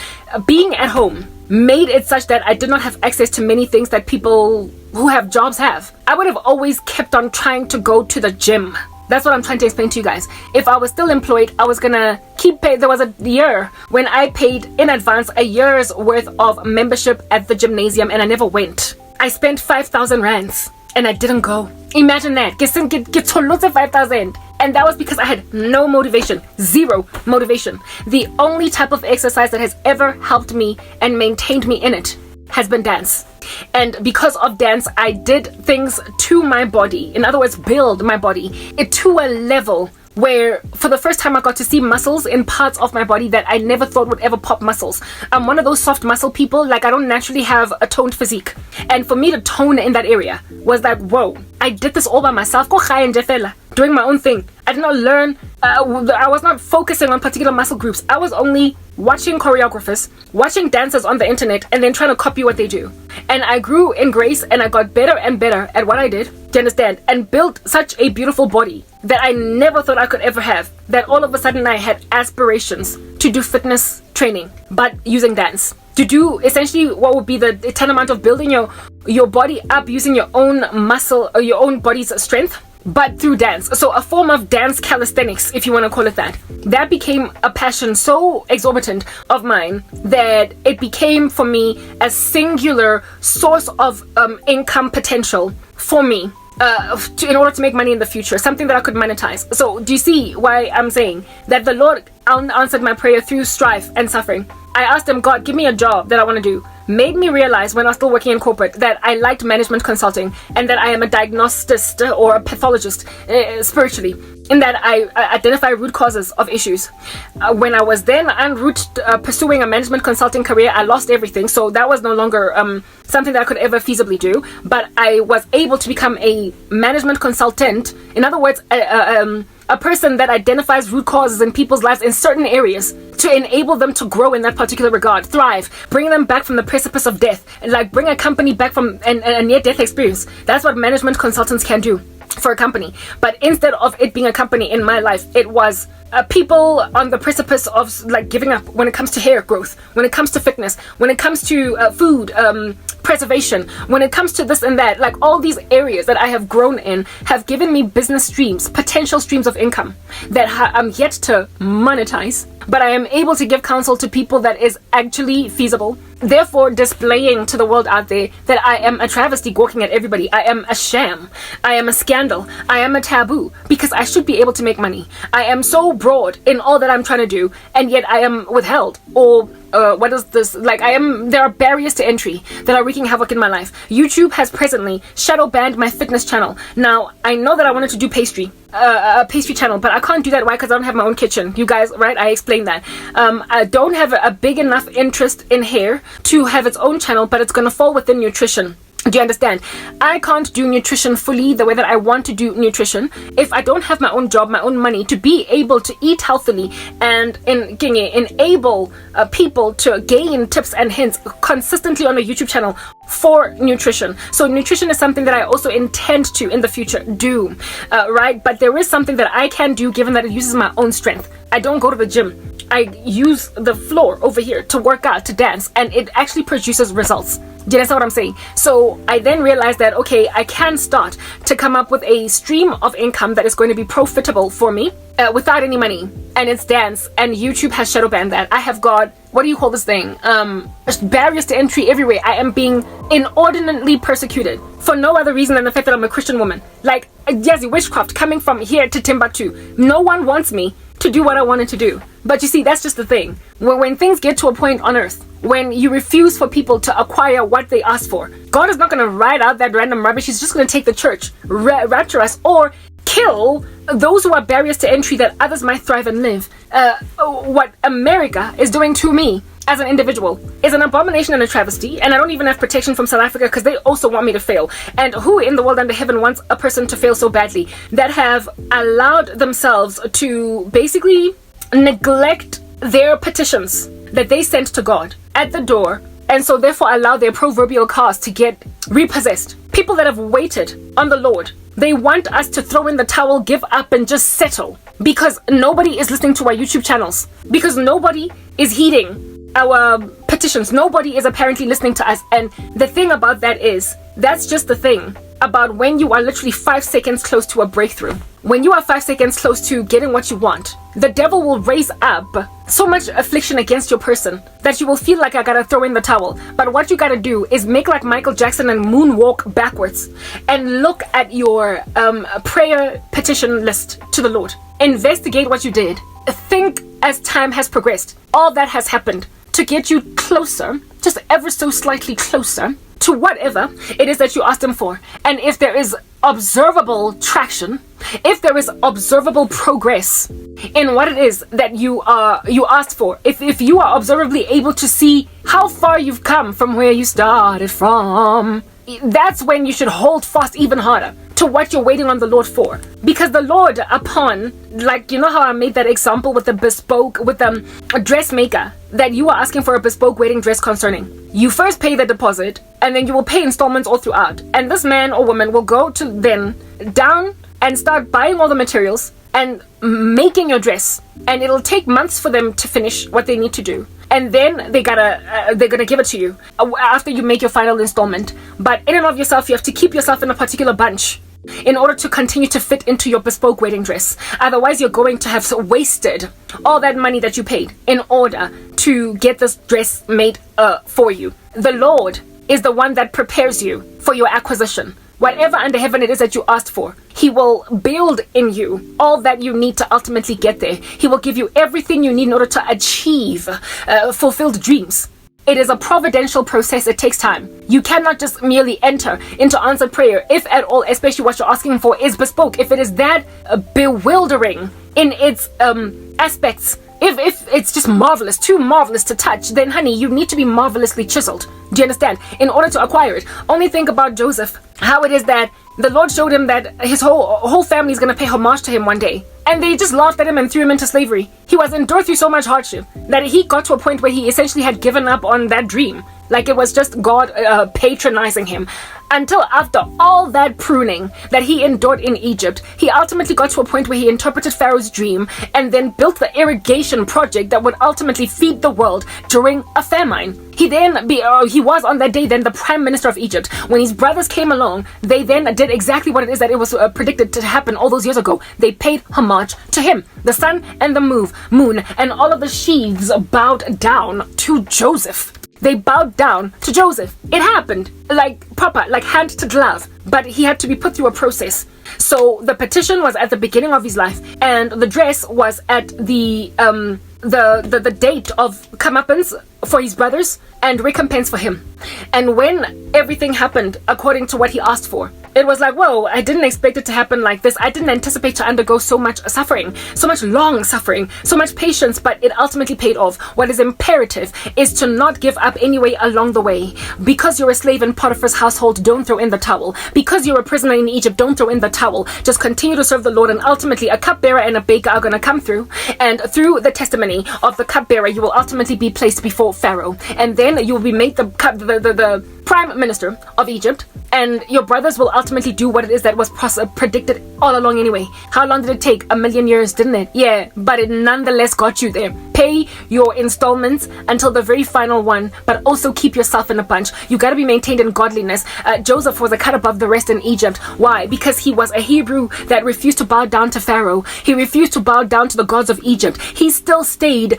S1: Being at home made it such that I did not have access to many things that people who have jobs have. I would have always kept on trying to go to the gym. That's what I'm trying to explain to you guys. If I was still employed, I was gonna keep paying. There was a year when I paid in advance a year's worth of membership at the gymnasium, and I never went. I spent 5,000 rands and I didn't go. Imagine that. Get 5,000. And that was because I had no motivation, zero motivation. The only type of exercise that has ever helped me and maintained me in it has been dance. And because of dance, I did things to my body. In other words, build my body to a level where for the first time I got to see muscles in parts of my body that I never thought would ever pop muscles. I'm one of those soft muscle people. Like, I don't naturally have a toned physique, and for me to tone in that area was like, whoa, I did this all by myself, doing my own thing. I did not learn, I was not focusing on particular muscle groups. I was only watching choreographers, watching dancers on the internet, and then trying to copy what they do. And I grew in grace, and I got better and better at what I did. Do you understand? And built such a beautiful body that I never thought I could ever have. That all of a sudden I had aspirations to do fitness training, but using dance. To do essentially what would be the tantamount of building your body up using your own muscle or your own body's strength, but through dance. So a form of dance calisthenics, if you want to call it that. That became a passion so exorbitant of mine that it became for me a singular source of income potential for me. In order to make money in the future, something that I could monetize. So do you see why I'm saying that the Lord answered my prayer through strife and suffering? I asked him, God, give me a job that I want to do. Made me realize when I was still working in corporate that I liked management consulting and that I am a diagnosticist or a pathologist spiritually, in that I identify root causes of issues. When I was then en route pursuing a management consulting career, I lost everything, so that was no longer something that I could ever feasibly do. But I was able to become a management consultant. In other words, a person that identifies root causes in people's lives in certain areas to enable them to grow in that particular regard, thrive, bring them back from the precipice of death, and like bring a company back from a near-death experience. That's what management consultants can do for a company. But instead of it being a company in my life, it was people on the precipice of like giving up when it comes to hair growth, when it comes to fitness, when it comes to food preservation, when it comes to this and that. Like all these areas that I have grown in have given me business streams, potential streams of income that I'm yet to monetize, but I am able to give counsel to people that is actually feasible, therefore displaying to the world out there that I am a travesty gawking at everybody. I am a sham. I am a scandal. I am a taboo, because I should be able to make money. I am so broad in all that I'm trying to do, and yet I am withheld, or what is this? Like there are barriers to entry that are wreaking havoc in my life. YouTube has presently shadow banned my fitness channel. Now, I know that I wanted to do a pastry channel, but I can't do that. Why? Because I don't have my own kitchen. You guys, right? I explained that. I don't have a big enough interest in hair to have its own channel, but it's going to fall within nutrition. Do you understand? I can't do nutrition fully the way that I want to do nutrition if I don't have my own job, my own money to be able to eat healthily and enable people to gain tips and hints consistently on a YouTube channel for nutrition. So nutrition is something that I also intend to in the future do, right? But there is something that I can do given that it uses my own strength. I don't go to the gym. I use the floor over here to work out, to dance, and it actually produces results. Do you understand what I'm saying? So I then realized that, okay, I can start to come up with a stream of income that is going to be profitable for me without any money. And it's dance, and YouTube has shadow banned that. I have got, what do you call this thing? Barriers to entry everywhere. I am being inordinately persecuted for no other reason than the fact that I'm a Christian woman. Like, yes, witchcraft coming from here to Timbuktu. No one wants me to do what I wanted to do. But you see, that's just the thing. When things get to a point on earth, when you refuse for people to acquire what they ask for, God is not going to write out that random rubbish. He's just going to take the church, rapture us, or kill those who are barriers to entry that others might thrive and live. What America is doing to me as an individual is an abomination and a travesty, and I don't even have protection from South Africa because they also want me to fail. And who in the world under heaven wants a person to fail so badly, that have allowed themselves to basically neglect their petitions that they sent to God at the door, and so therefore allow their proverbial cars to get repossessed? People that have waited on the Lord, they want us to throw in the towel, give up, and just settle because nobody is listening to our YouTube channels, because nobody is heeding our petitions. Nobody is apparently listening to us. And the thing about that is, that's just the thing about when you are literally 5 seconds close to a breakthrough. When you are 5 seconds close to getting what you want, the devil will raise up so much affliction against your person that you will feel like I gotta throw in the towel. But what you gotta do is make like Michael Jackson and moonwalk backwards and look at your prayer petition list to the Lord. Investigate what you did. Think as time has progressed. All that has happened to get you closer, just ever so slightly closer to whatever it is that you asked him for. And if there is observable traction, if there is observable progress in what it is that you asked for, if you are observably able to see how far you've come from where you started from, that's when you should hold fast even harder to what you're waiting on the Lord for. Because the Lord, upon, like, you know how I made that example with the bespoke, with a dressmaker that you are asking for a bespoke wedding dress concerning. You first pay the deposit, and then you will pay installments all throughout. And this man or woman will go to then down and start buying all the materials and making your dress. And it'll take months for them to finish what they need to do. And then they're gonna give it to you after you make your final installment. But in and of yourself, you have to keep yourself in a particular bunch in order to continue to fit into your bespoke wedding dress. Otherwise, you're going to have wasted all that money that you paid in order to get this dress made for you. The Lord is the one that prepares you for your acquisition. Whatever under heaven it is that you asked for, He will build in you all that you need to ultimately get there. He will give you everything you need in order to achieve fulfilled dreams. It is a providential process. It takes time. You cannot just merely enter into answered prayer, if at all, especially what you're asking for is bespoke. If it is that bewildering in its aspects, if it's just marvelous, too marvelous to touch, then honey, you need to be marvelously chiseled. Do you understand? In order to acquire it. Only think about Joseph, how it is that the Lord showed him that his whole family is going to pay homage to him one day. And they just laughed at him and threw him into slavery. He was endured through so much hardship that he got to a point where he essentially had given up on that dream. Like it was just God patronizing him. Until after all that pruning that he endured in Egypt, he ultimately got to a point where he interpreted Pharaoh's dream and then built the irrigation project that would ultimately feed the world during a famine. He was on that day then the prime minister of Egypt. When his brothers came along, they then did exactly what it is that it was predicted to happen all those years ago. They paid homage to him. The sun and the moon and all of the sheaves bowed down to Joseph. They bowed down to Joseph. It happened like proper, like hand to glove, but he had to be put through a process. So the petition was at the beginning of his life, and the dress was at the date of comeuppance for his brothers and recompense for him. And when everything happened according to what he asked for, it was like, whoa, I didn't expect it to happen like this. I didn't anticipate to undergo so much suffering, so much long suffering, so much patience, but it ultimately paid off. What is imperative is to not give up anyway along the way. Because you're a slave in Potiphar's household, don't throw in the towel. Because you're a prisoner in Egypt, don't throw in the towel. Just continue to serve the Lord, and ultimately a cupbearer and a baker are going to come through. And through the testimony of the cupbearer, you will ultimately be placed before Pharaoh. And then you will be made the prime minister of Egypt, and your brothers will ultimately do what it is that was predicted all along anyway. How long did it take? 1,000,000 years, didn't it? Yeah, but it nonetheless got you there. Pay your installments until the very final one, but also keep yourself in a bunch. You got to be maintained in godliness. Joseph was a cut above the rest in Egypt. Why? Because he was a Hebrew that refused to bow down to Pharaoh. He refused to bow down to the gods of Egypt. He still stayed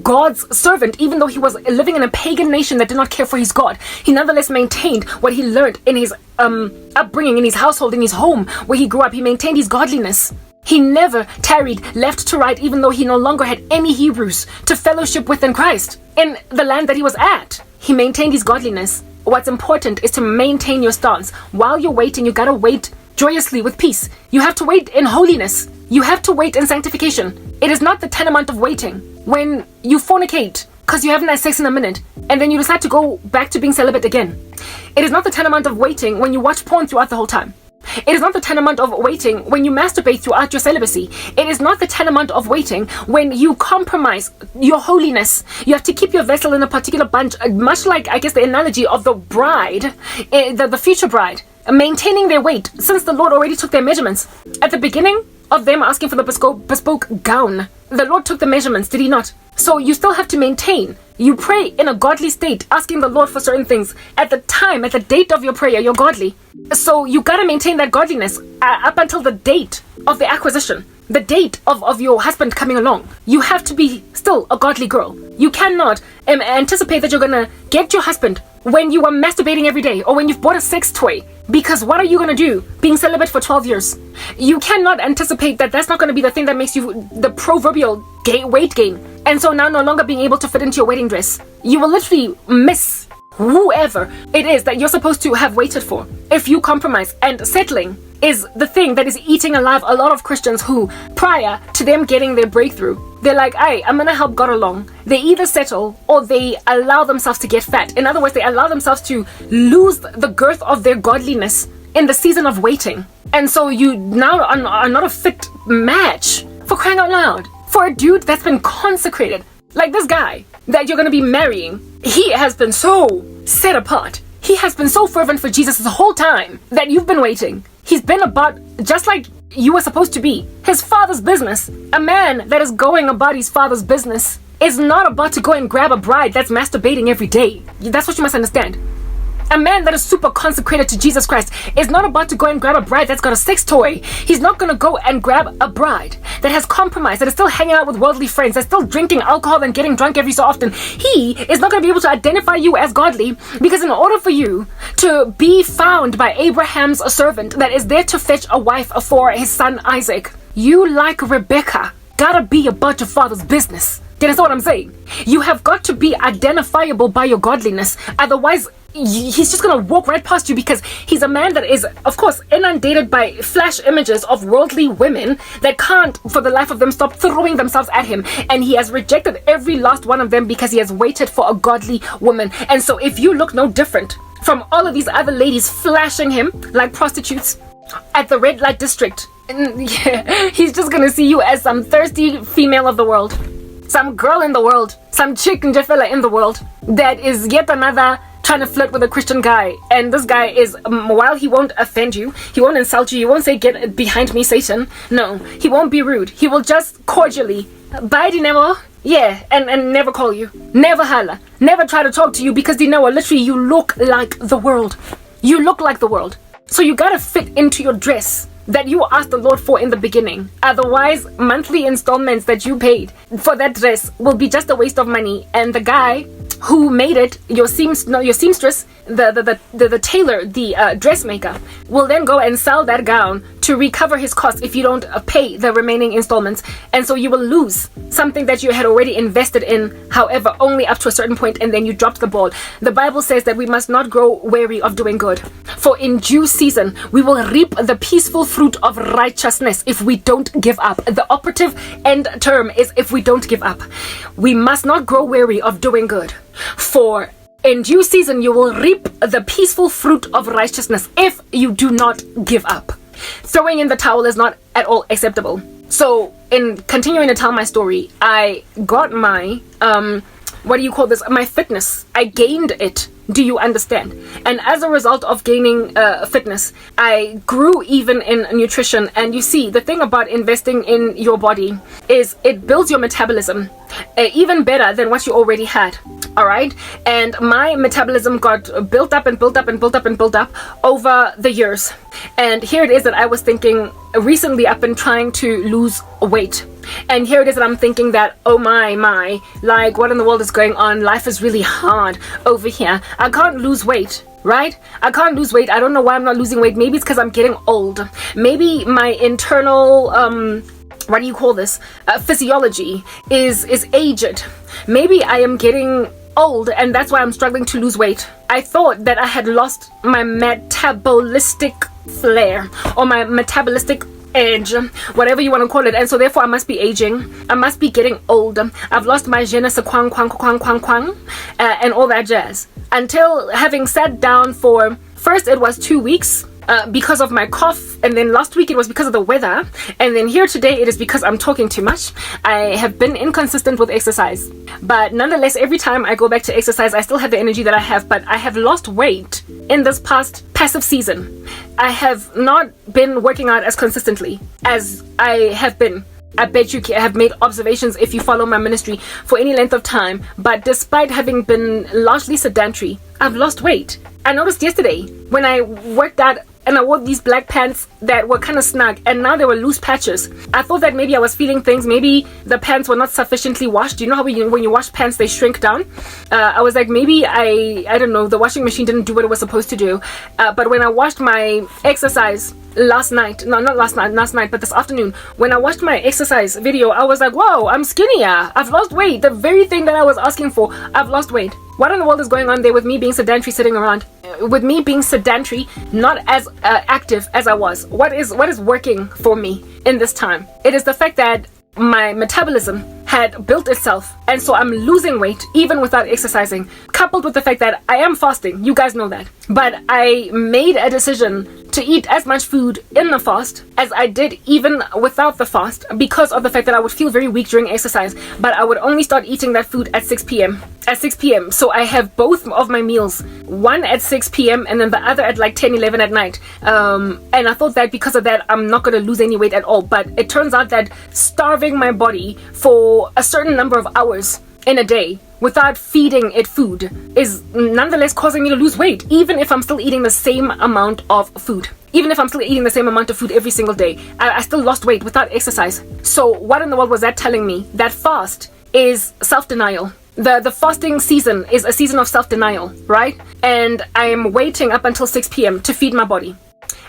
S1: God's servant, even though he was living in a pagan nation that did not care for his God. He nonetheless maintained what he learned in his upbringing, in his household, in his home where he grew up. He maintained his godliness. He never tarried left to right, even though he no longer had any Hebrews to fellowship with in Christ in the land that he was at. He maintained his godliness. What's important is to maintain your stance. While you're waiting, you gotta wait joyously with peace. You have to wait in holiness. You have to wait in sanctification. It is not the tantamount of waiting when you fornicate because you haven't had sex in a minute and then you decide to go back to being celibate again. It is not the tantamount of waiting when you watch porn throughout the whole time. It is not the tantamount of waiting when you masturbate throughout your celibacy. It is not the tantamount of waiting when you compromise your holiness. You have to keep your vessel in a particular bunch, much like, I guess, the analogy of the bride, the future bride, maintaining their weight since the Lord already took their measurements. At the beginning of them asking for the bespoke gown, the Lord took the measurements, did he not? So you still have to maintain. You pray in a godly state, asking the Lord for certain things. At the time, at the date of your prayer, you're godly. So you gotta maintain that godliness up until the date of the acquisition, the date of your husband coming along. You have to be still a godly girl. You cannot anticipate that you're gonna get your husband when you are masturbating every day or when you've bought a sex toy. Because what are you going to do being celibate for 12 years? You cannot anticipate that that's not going to be the thing that makes you the proverbial weight gain. And so now no longer being able to fit into your wedding dress. You will literally miss whoever it is that you're supposed to have waited for if you compromise. And settling is the thing that is eating alive a lot of Christians who, prior to them getting their breakthrough, they're like, hey, I'm gonna help God along. They either settle or they allow themselves to get fat. In other words, they allow themselves to lose the girth of their godliness in the season of waiting. And so you now are not a fit match, for crying out loud, for a dude that's been consecrated Like this guy that you're going to be marrying, he has been so set apart. He has been so fervent for Jesus the whole time that you've been waiting. He's been about just like you were supposed to be. His father's business. A man that is going about his father's business is not about to go and grab a bride that's masturbating every day. That's what you must understand. A man that is super consecrated to Jesus Christ is not about to go and grab a bride that's got a sex toy. He's not going to go and grab a bride that has compromised, that is still hanging out with worldly friends, that's still drinking alcohol and getting drunk every so often. He is not going to be able to identify you as godly, because in order for you to be found by Abraham's servant that is there to fetch a wife for his son Isaac, you, like Rebecca, gotta be about your father's business. Do you understand what I'm saying? You have got to be identifiable by your godliness. Otherwise, he's just going to walk right past you, because he's a man that is, of course, inundated by flash images of worldly women that can't, for the life of them, stop throwing themselves at him. And he has rejected every last one of them because he has waited for a godly woman. And so if you look no different from all of these other ladies flashing him like prostitutes at the red light district, yeah, he's just going to see you as some thirsty female of the world. Some girl in the world, some chick and fella in the world that is yet another trying to flirt with a Christian guy. And this guy is, while he won't offend you, he won't insult you, he won't say, "Get behind me, Satan." No, he won't be rude. He will just cordially, "Bye, Dinemo." Yeah, and never call you, never holla, never try to talk to you, because Dinemo, literally, you look like the world. You look like the world. So you gotta fit into your dress that you asked the Lord for in the beginning. Otherwise, monthly installments that you paid for that dress will be just a waste of money. And the guy who made it, your seamstress, the tailor, the dressmaker, will then go and sell that gown to recover his costs if you don't pay the remaining installments. And so you will lose something that you had already invested in, however, only up to a certain point, and then you dropped the ball. The Bible says that we must not grow weary of doing good, for in due season we will reap the peaceful fruit of righteousness if we don't give up. The operative end term is if we don't give up. We must not grow weary of doing good, for in due season you will reap the peaceful fruit of righteousness if you do not give up. Throwing in the towel is not at all acceptable. So, in continuing to tell my story, I got my, my fitness. I gained it. Do you understand? And as a result of gaining fitness, I grew even in nutrition. And you see, the thing about investing in your body is it builds your metabolism even better than what you already had. All right. And my metabolism got built up and built up and built up and built up over the years. And here it is that I was thinking recently, I've been trying to lose weight. And here it is that I'm thinking that, oh my, like, what in the world is going on? Life is really hard over here. I can't lose weight, right? I can't lose weight. I don't know why I'm not losing weight. Maybe it's because I'm getting old. Maybe my internal, physiology is aged. Maybe I am getting old and that's why I'm struggling to lose weight. I thought that I had lost my metabolistic flair or my metabolistic edge, whatever you want to call it, and so therefore I must be aging. I must be getting old. I've lost my je ne sais quoi, and all that jazz. Until having sat down for, first it was 2 weeks because of my cough, and then last week it was because of the weather, and then here today it is because I'm talking too much. I have been inconsistent with exercise, but nonetheless, every time I go back to exercise, I still have the energy that I have, but I have lost weight in this past passive season. I have not been working out as consistently as I have been. I bet you have made observations if you follow my ministry for any length of time, but despite having been largely sedentary, I've lost weight. I noticed yesterday when I worked out and I wore these black pants that were kind of snug, and now they were loose patches. I thought that maybe I was feeling things, maybe the pants were not sufficiently washed. You know how when you wash pants they shrink down? I was like, maybe I don't know, the washing machine didn't do what it was supposed to do. But when I washed my exercise last night, but this afternoon, when I watched my exercise video, I was like, whoa, I'm skinnier. I've lost weight. The very thing that I was asking for, I've lost weight. What in the world is going on there with me being sedentary, sitting around? With me being sedentary, not as active as I was. What is working for me in this time? It is the fact that my metabolism had built itself, and so I'm losing weight even without exercising, coupled with the fact that I am fasting. You guys know that. But I made a decision to eat as much food in the fast as I did even without the fast, because of the fact that I would feel very weak during exercise, but I would only start eating that food at 6 p.m. So I have both of my meals, one at 6 p.m. and then the other at like 10, 11 at night. And I thought that because of that, I'm not going to lose any weight at all. But it turns out that starving my body for a certain number of hours in a day without feeding it food is nonetheless causing me to lose weight, even if I'm still eating the same amount of food. Even if I'm still eating the same amount of food every single day, I still lost weight without exercise. So what in the world was that telling me? That fast is self-denial. The fasting season is a season of self-denial, right? And I am waiting up until 6 p.m. to feed my body.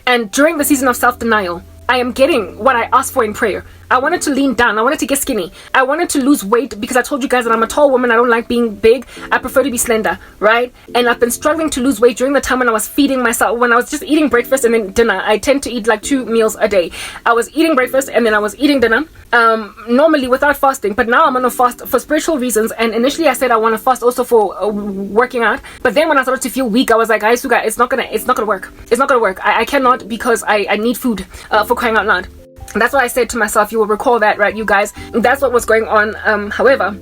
S1: And during the season of self-denial, I am getting what I asked for in prayer. I wanted to lean down. I wanted to get skinny. I wanted to lose weight because I told you guys that I'm a tall woman. I don't like being big. I prefer to be slender, right? And I've been struggling to lose weight during the time when I was feeding myself, when I was just eating breakfast and then dinner. I tend to eat like 2 meals a day. I was eating breakfast and then I was eating dinner, normally without fasting. But now I'm on a fast for spiritual reasons. And initially I said I want to fast also for working out. But then when I started to feel weak, I was like, it's not gonna work. It's not gonna work. I cannot, because I need food for crying out loud. That's what I said to myself. You will recall that, right, you guys? That's what was going on. However,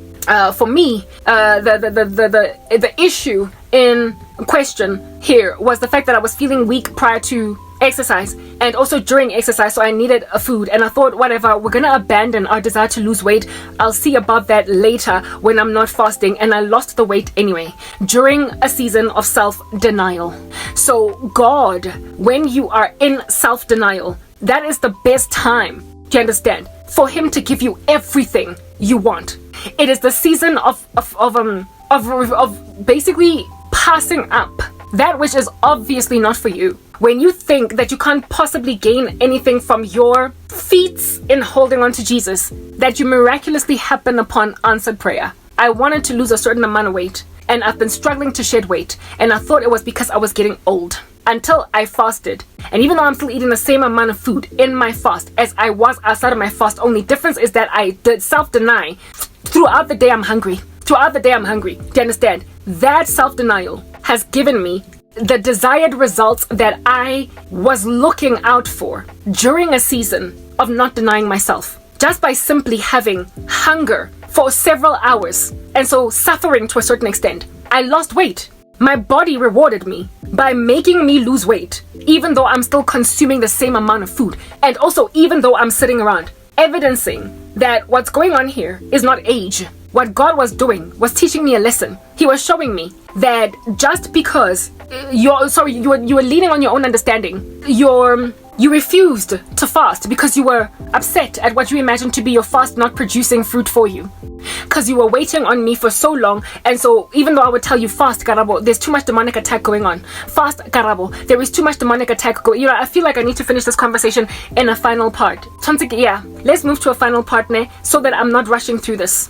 S1: for me, the issue in question here was the fact that I was feeling weak prior to exercise and also during exercise, so I needed a food. And I thought, whatever, we're gonna abandon our desire to lose weight. I'll see about that later when I'm not fasting. And I lost the weight anyway during a season of self-denial. So God, when you are in self-denial, that is the best time, do you understand, for him to give you everything you want. It is the season of basically passing up that which is obviously not for you. When you think that you can't possibly gain anything from your feats in holding on to Jesus, that you miraculously happen upon answered prayer. I wanted to lose a certain amount of weight, and I've been struggling to shed weight, and I thought it was because I was getting old. Until I fasted. And even though I'm still eating the same amount of food in my fast as I was outside of my fast, only difference is that I did self-deny. Throughout the day I'm hungry. Do you understand? That self-denial has given me the desired results that I was looking out for during a season of not denying myself. Just by simply having hunger for several hours, and so suffering to a certain extent, I lost weight. My body rewarded me by making me lose weight, even though I'm still consuming the same amount of food, and also even though I'm sitting around, evidencing that what's going on here is not age. What God was doing was teaching me a lesson. He was showing me that just because you were leaning on your own understanding, you refused to fast because you were upset at what you imagined to be your fast not producing fruit for you. Because you were waiting on me for so long, and so even though I would tell you fast, Karabo, there's too much demonic attack going on. Fast, Karabo, there is too much demonic attack going. I feel like I need to finish this conversation in a final part. Yeah, let's move to a final part, so that I'm not rushing through this.